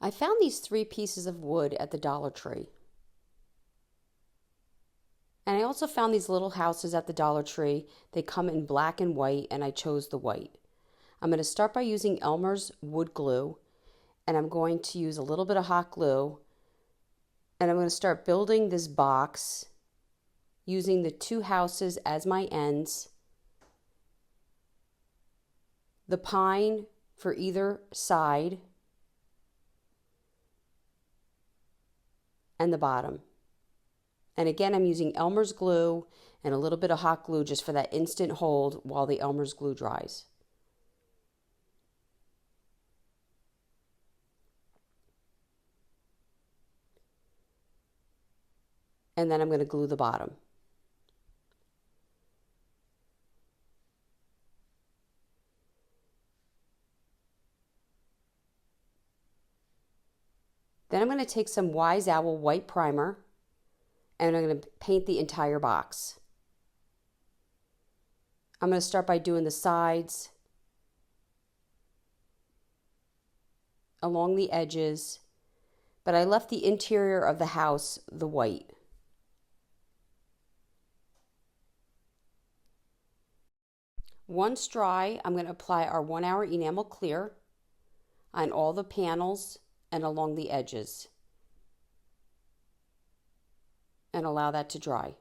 I found these 3 pieces of wood at the Dollar Tree. And I also found these little houses at the Dollar Tree. They come in black and white, and I chose the white. I'm going to start by using Elmer's wood glue, and I'm going to use a little bit of hot glue, and I'm going to start building this box using the 2 houses as my ends, the pine for either side, and the bottom. And again, I'm using Elmer's glue and a little bit of hot glue just for that instant hold while the Elmer's glue dries. And then I'm going to glue the bottom. Then I'm going to take some Wise Owl white primer, and I'm going to paint the entire box. I'm going to start by doing the sides, along the edges, but I left the interior of the house the white. Once dry, I'm going to apply our 1-hour enamel clear on all the panels and along the edges, and allow that to dry.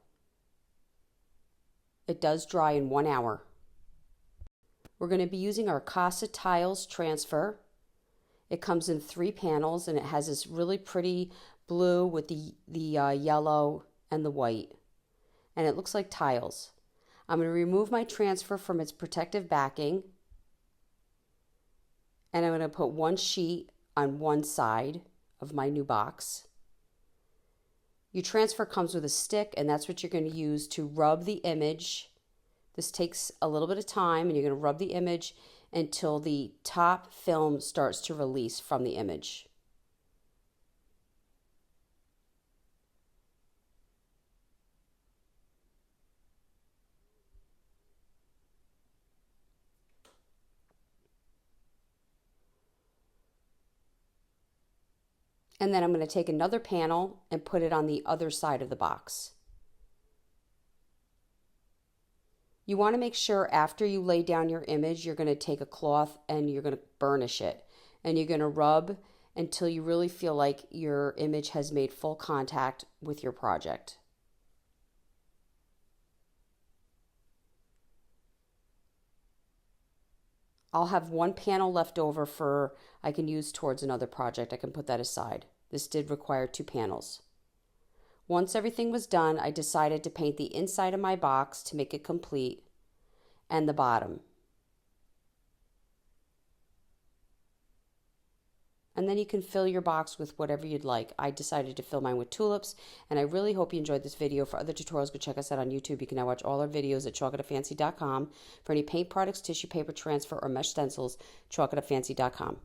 It does dry in 1 hour. We're going to be using our Casa Tiles transfer. It comes in 3 panels, and it has this really pretty blue with the yellow and the white, and it looks like tiles. I'm going to remove my transfer from its protective backing, and I'm going to put 1 sheet on one side of my new box. Your transfer comes with a stick, and that's what you're going to use to rub the image. This takes a little bit of time, and you're going to rub the image until the top film starts to release from the image. And then I'm going to take another panel and put it on the other side of the box. You want to make sure after you lay down your image, you're going to take a cloth and you're going to burnish it. And you're going to rub until you really feel like your image has made full contact with your project. I'll have 1 panel left over I can use towards another project. I can put that aside. This did require 2 panels. Once everything was done, I decided to paint the inside of my box to make it complete, and the bottom. And then you can fill your box with whatever you'd like. I decided to fill mine with tulips, and I really hope you enjoyed this video. For other tutorials, go check us out on YouTube. You can now watch all our videos at chalkitofancy.com. For any paint products, tissue paper transfer, or mesh stencils, chalkitofancy.com.